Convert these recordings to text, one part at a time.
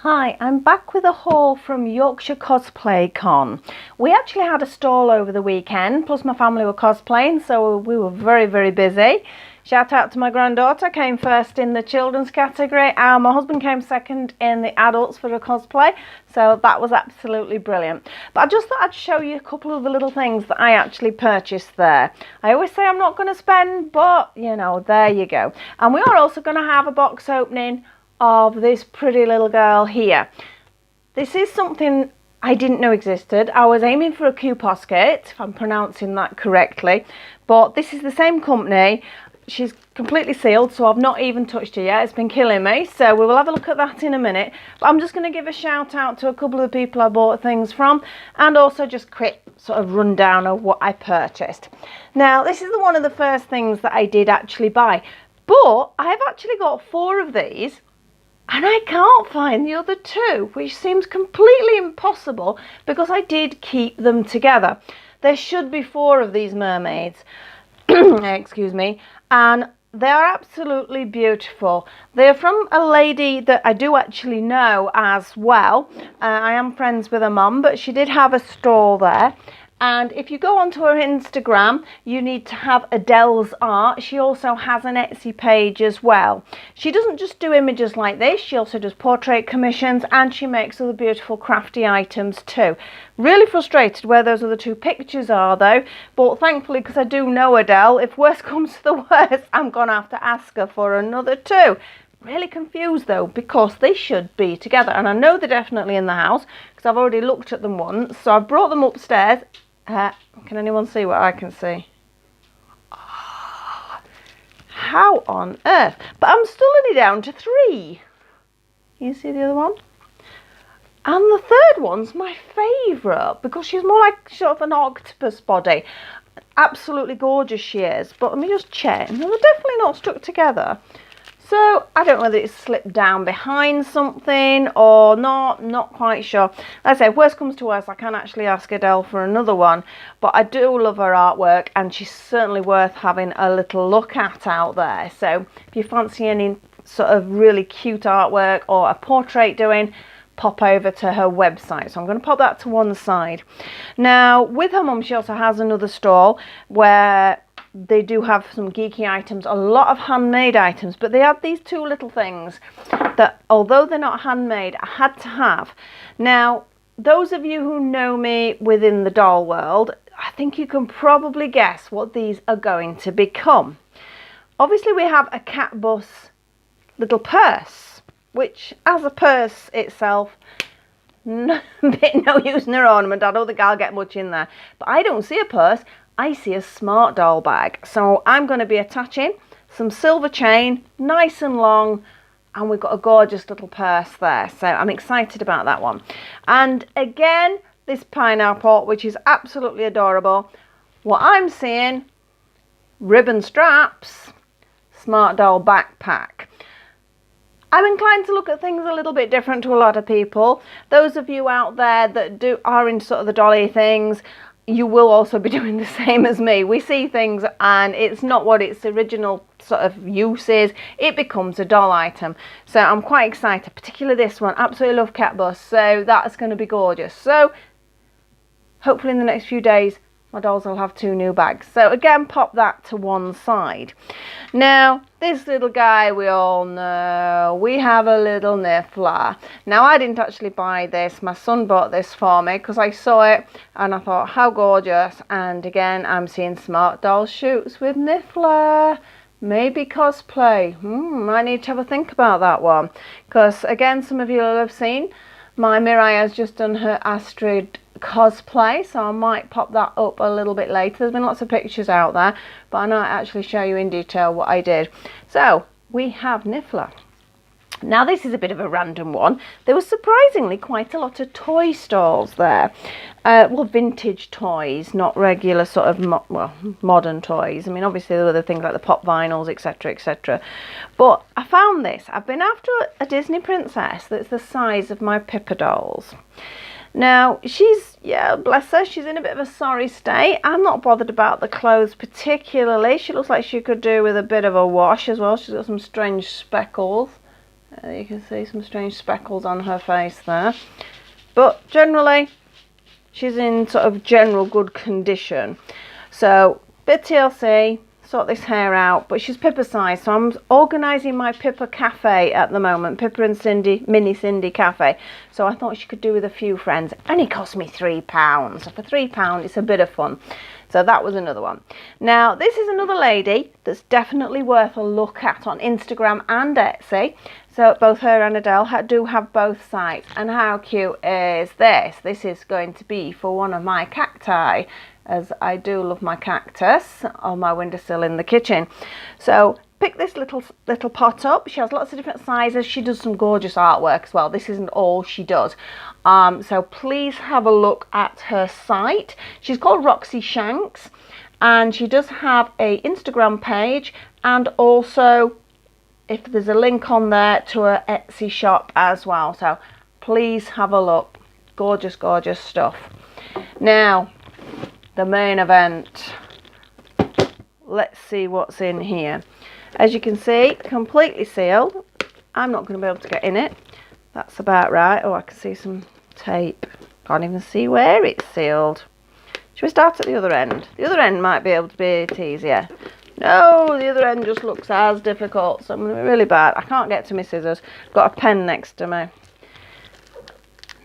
Hi, I'm back with a haul from Yorkshire Cosplay Con. We actually had a stall over the weekend, plus my family were cosplaying, so we were very busy. Shout out to my granddaughter, came first in the children's category, and my husband came second in the adults for a cosplay, so that was absolutely brilliant. But I just thought I'd show you a couple of the little things that I actually purchased there. I always say I'm not going to spend, but you know, there you go. And we are also going to have a box opening of this pretty little girl here. This is something I didn't know existed. I was aiming for a Octopudding, if I'm pronouncing that correctly, but this is the same company. She's completely sealed, so I've not even touched her yet. It's been killing me, so we will have a look at that in a minute. But I'm just going to give a shout out to a couple of the people I bought things from, and also just quick sort of rundown of what I purchased. Now, this is one of the first things that I did actually buy, but I've actually got 4 of these, and I can't find the other 2, which seems completely impossible because I did keep them together. There should be 4 of these mermaids, excuse me, and they are absolutely beautiful. They're from a lady that I do actually know as well. I am friends with her mum, but she did have a store there. And if you go onto her Instagram, you need to have Adele's art. She also has an Etsy page as well. She doesn't just do images like this, she also does portrait commissions, and she makes other beautiful crafty items too. Really frustrated where those other 2 pictures are though, but thankfully, because I do know Adele, if worse comes to the worst, I'm going to have to ask her for another 2. Really confused though, because they should be together, and I know they're definitely in the house because I've already looked at them once. So I've brought them upstairs. Can anyone see what I can see? Oh, how on earth? But I'm still only down to 3. You see the other one? And the 3rd one's my favourite because she's more like sort of an octopus body. Absolutely gorgeous she is. But let me just check. No, they're definitely not stuck together. So I don't know whether it's slipped down behind something or not quite sure. Like I say, if worst comes to worst, I can actually ask Adele for another one. But I do love her artwork, and she's certainly worth having a little look at out there. So if you fancy any sort of really cute artwork or a portrait doing, pop over to her website. So I'm going to pop that to one side. Now, with her mum, she also has another stall where they do have some geeky items, a lot of handmade items, but they had these 2 little things that, although they're not handmade, I had to have. Now, those of you who know me within the doll world, I think you can probably guess what these are going to become. Obviously, we have a cat bus little purse, which as a purse itself, no use in her ornament. I don't think I'll get much in there, but I don't see a purse. I see a smart doll bag. So I'm going to be attaching some silver chain, nice and long, and we've got a gorgeous little purse there. So I'm excited about that one. And again, this pineapple, which is absolutely adorable. What I'm seeing, ribbon straps, smart doll backpack. I'm inclined to look at things a little bit different to a lot of people. Those of you out there that are in sort of the dolly things, you will also be doing the same as me. We see things and it's not what its original sort of use is. It becomes a doll item. So I'm quite excited, particularly this one. Absolutely love cat bus, so that's going to be gorgeous. So hopefully in the next few days my dolls will have 2 new bags. So again, pop that to one side. Now, this little guy, we all know, we have a little niffler. Now, I didn't actually buy this. My son bought this for me because I saw it and I thought, how gorgeous. And again, I'm seeing smart doll shoots with niffler. Maybe cosplay. I need to have a think about that one. Because again, some of you will have seen my Mirai has just done her Astrid cosplay, so I might pop that up a little bit later. There's been lots of pictures out there, but I might actually show you in detail what I did. So we have niffler. Now this is a bit of a random one. There was surprisingly quite a lot of toy stalls there. Well, vintage toys, not regular sort of modern toys. I mean, obviously there were the things like the pop vinyls, etc, etc. But I found this. I've been after a Disney princess that's the size of my Pippa dolls. Now, she's, yeah, bless her, she's in a bit of a sorry state. I'm not bothered about the clothes particularly. She looks like she could do with a bit of a wash as well. She's got some strange speckles. You can see some strange speckles on her face there. But generally, she's in sort of general good condition. So, bit TLC, sort this hair out, but she's Pippa size. So I'm organising my Pippa cafe at the moment. Pippa and Cindy, mini Cindy cafe. So I thought she could do with a few friends. Only cost me £3. So for £3, it's a bit of fun. So that was another one. Now, this is another lady that's definitely worth a look at on Instagram and Etsy. So both her and Adele do have both sites. And how cute is this? This is going to be for one of my cacti, as I do love my cactus on my windowsill in the kitchen. So pick this little pot up. She has lots of different sizes. She does some gorgeous artwork as well. This isn't all she does. So please have a look at her site. She's called Roxy Shanks, and she does have a Instagram page, and also if there's a link on there to her Etsy shop as well. So please have a look. Gorgeous, gorgeous stuff. Now, the main event. Let's see what's in here. As you can see, completely sealed. I'm not going to be able to get in it. That's about right. Oh, I can see some tape. Can't even see where it's sealed. Should we start at the other end? The other end might be able to be a bit easier. No, the other end just looks as difficult. So I'm going to be really bad. I can't get to my scissors. Got a pen next to me.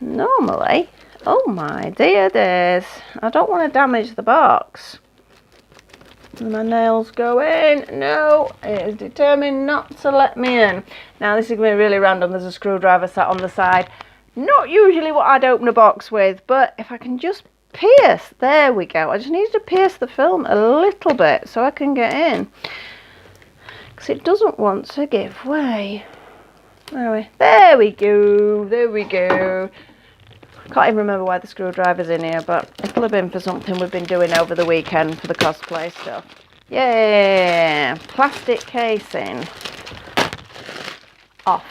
Normally, oh my dear days, I don't want to damage the box. And my nails go in. No, it is determined not to let me in. Now this is going to be really random. There's a screwdriver sat on the side. Not usually what I'd open a box with, but if I can just pierce, there we go. I just need to pierce the film a little bit so I can get in, because it doesn't want to give way. There we go. There we go. Can't even remember why the screwdriver's in here, but it'll have been for something we've been doing over the weekend for the cosplay stuff. Yeah, plastic casing off.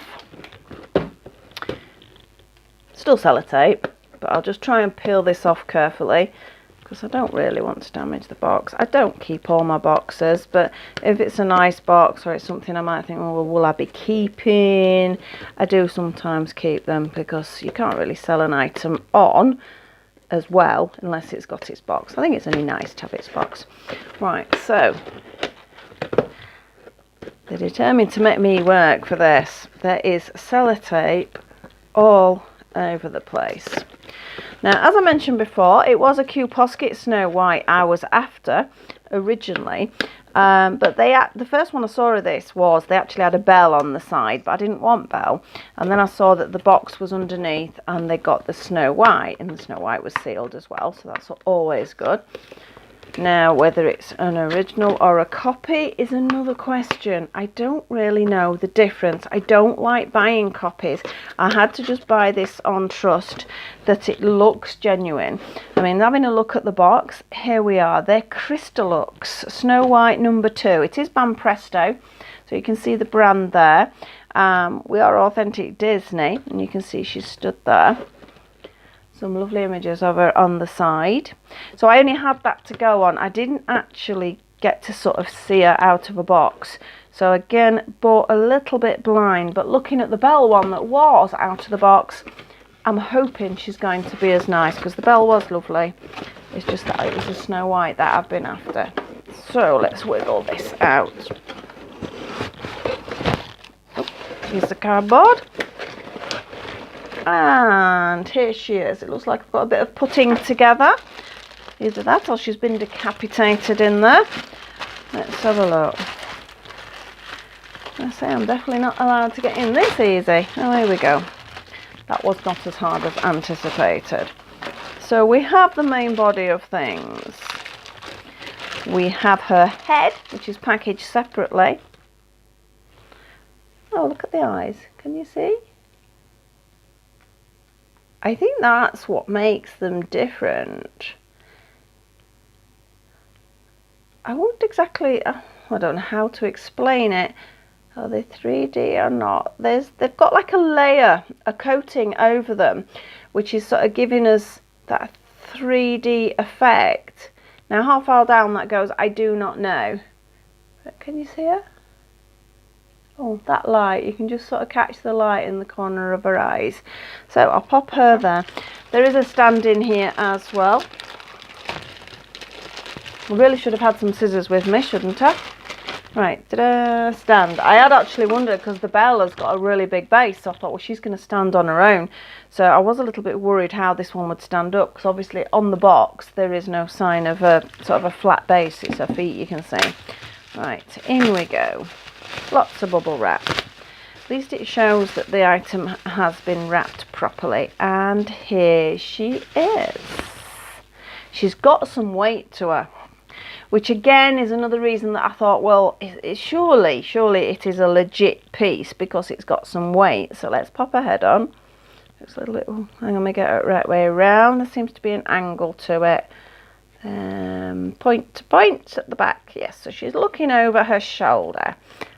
Still sellotape, but I'll just try and peel this off carefully, because I don't really want to damage the box. I don't keep all my boxes, but if it's a nice box or it's something I might think, oh, well, will I be keeping? I do sometimes keep them, because you can't really sell an item on as well unless it's got its box. I think it's only nice to have its box. Right, so they're determined to make me work for this. There is sellotape all over the place. Now, as I mentioned before, it was a Octopudding Snow White I was after originally, but the first one I saw of this was they actually had a bell on the side, but I didn't want bell. And then I saw that the box was underneath, and they got the Snow White, and the Snow White was sealed as well, so that's always good. Now, whether it's an original or a copy is another question. I don't really know the difference. I don't like buying copies. I had to just buy this on trust that it looks genuine. I mean, having a look at the box, here we are. They're Crystalux, Snow White #2. It is Banpresto, so you can see the brand there. We are authentic Disney, and you can see she's stood there. Some lovely images of her on the side. So I only had that to go on. I didn't actually get to sort of see her out of a box. So again, bought a little bit blind, but looking at the Belle one that was out of the box, I'm hoping she's going to be as nice, because the Belle was lovely. It's just that it was a Snow White that I've been after. So let's wiggle this out. Oh, here's the cardboard. And here she is. It looks like I've got a bit of putting together. Either that or she's been decapitated in there. Let's have a look. I say I'm definitely not allowed to get in this easy. Oh, here we go. That was not as hard as anticipated. So we have the main body of things. We have her head, which is packaged separately. Oh, look at the eyes. Can you see? I think that's what makes them different. I won't exactly, I don't know how to explain it. Are they 3D or not? They've got like a layer, a coating over them, which is sort of giving us that 3D effect. Now, how far down that goes, I do not know. But can you see her? Oh, that light, you can just sort of catch the light in the corner of her eyes. So I'll pop her there. There is a stand in here as well. I really should have had some scissors with me, shouldn't I? Right, stand. I had actually wondered, because the bell has got a really big base, so I thought, well, she's going to stand on her own. So I was a little bit worried how this one would stand up, because obviously on the box there is no sign of a sort of a flat base. It's her feet, you can see. Right, in we go. Lots of bubble wrap. At least it shows that the item has been wrapped properly. And here she is. She's got some weight to her, which again is another reason that I thought, well, surely it is a legit piece because it's got some weight. So let's pop her head on. Looks a little, hang on, let me get it right way around. There seems to be an angle to it. Point to point at the back. Yes, so she's looking over her shoulder.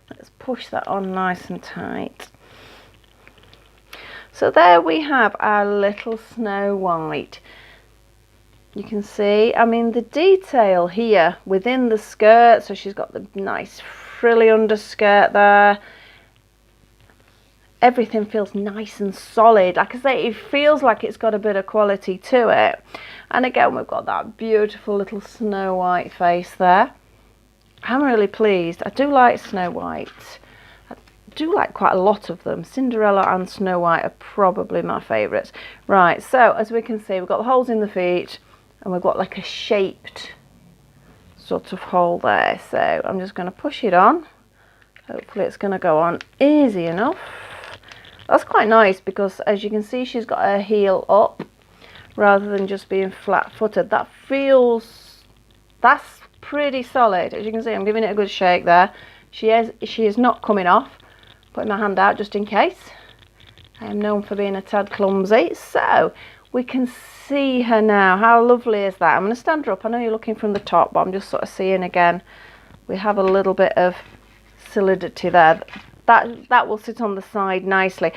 Let's push that on nice and tight. So there we have our little Snow White. You can see, I mean, the detail here within the skirt. So she's got the nice frilly underskirt there. Everything feels nice and solid. Like I say, it feels like it's got a bit of quality to it. And again, we've got that beautiful little Snow White face there. I'm really pleased. I do like Snow White. I do like quite a lot of them. Cinderella and Snow White are probably my favourites. Right, so as we can see, we've got the holes in the feet and we've got like a shaped sort of hole there. So I'm just going to push it on. Hopefully it's going to go on easy enough. That's quite nice because as you can see, she's got her heel up rather than just being flat-footed. That's pretty solid. As you can see, I'm giving it a good shake there. She is not coming off. Putting my hand out just in case. I am known for being a tad clumsy. So we can see her now. How lovely is that? I'm going to stand her up. I know you're looking from the top, but I'm just sort of seeing again. We have a little bit of solidity there. That will sit on the side nicely.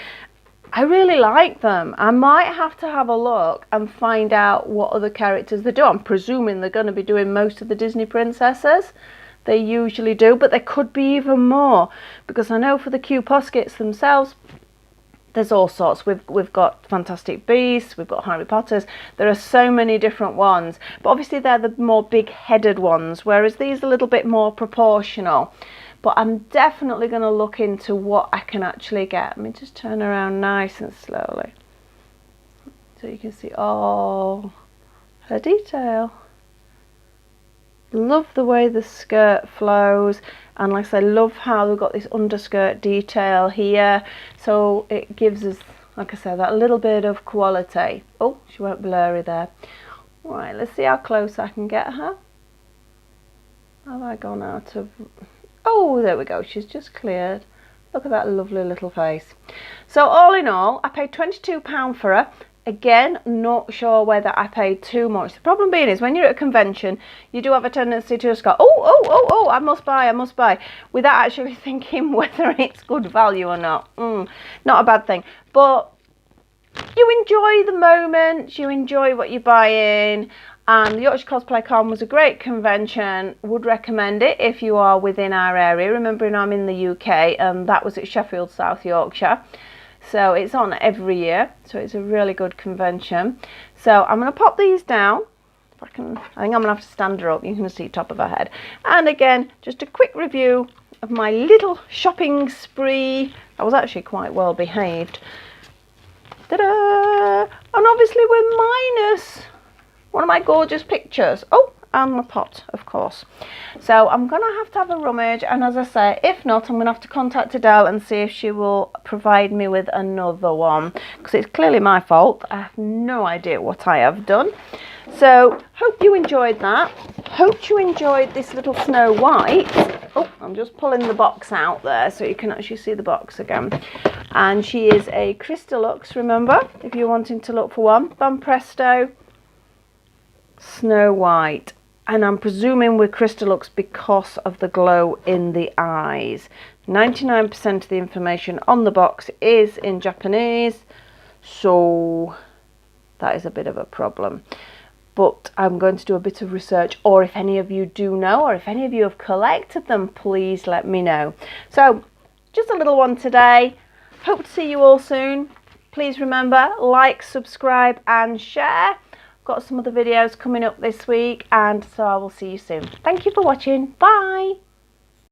I really like them. I might have to have a look and find out what other characters they do. I'm presuming they're going to be doing most of the Disney princesses. They usually do, but there could be even more. Because I know for the Q Poskets themselves, there's all sorts. We've got Fantastic Beasts, we've got Harry Potters. There are so many different ones. But obviously they're the more big-headed ones, whereas these are a little bit more proportional. But I'm definitely going to look into what I can actually get. Let me just turn around nice and slowly. So you can see all her detail. Love the way the skirt flows. And like I say, love how we've got this underskirt detail here. So it gives us, like I said, that little bit of quality. Oh, she went blurry there. Right, let's see how close I can get her. Have I gone out of... Oh, there we go. She's just cleared. Look at that lovely little face. So all in all, I paid £22 for her. Again, not sure whether I paid too much. The problem being is when you're at a convention, you do have a tendency to just go, oh, I must buy, without actually thinking whether it's good value or not. Not a bad thing. But you enjoy the moment. You enjoy what you're buying. And the Yorkshire Cosplay Con was a great convention. Would recommend it if you are within our area. Remembering I'm in the UK and that was at Sheffield, South Yorkshire. So it's on every year. So it's a really good convention. So I'm going to pop these down. If I think I'm going to have to stand her up. You can see top of her head. And again, just a quick review of my little shopping spree. I was actually quite well behaved. Ta-da! And obviously we're minus one of my gorgeous pictures. Oh, and my pot, of course. So I'm going to have a rummage. And as I say, if not, I'm going to have to contact Adele and see if she will provide me with another one. Because it's clearly my fault. I have no idea what I have done. So, hope you enjoyed that. Hope you enjoyed this little Snow White. Oh, I'm just pulling the box out there so you can actually see the box again. And she is a Crystalux, remember, if you're wanting to look for one. Bam presto. Snow White, and I'm presuming we're Crystalux because of the glow in the eyes. 99% of the information on the box is in Japanese, so that is a bit of a problem. But I'm going to do a bit of research, or if any of you do know, or if any of you have collected them, please let me know. So just a little one today. Hope to see you all soon. Please remember, like, subscribe and share. Got some other videos coming up this week, and so I will see you soon. Thank you for watching. Bye.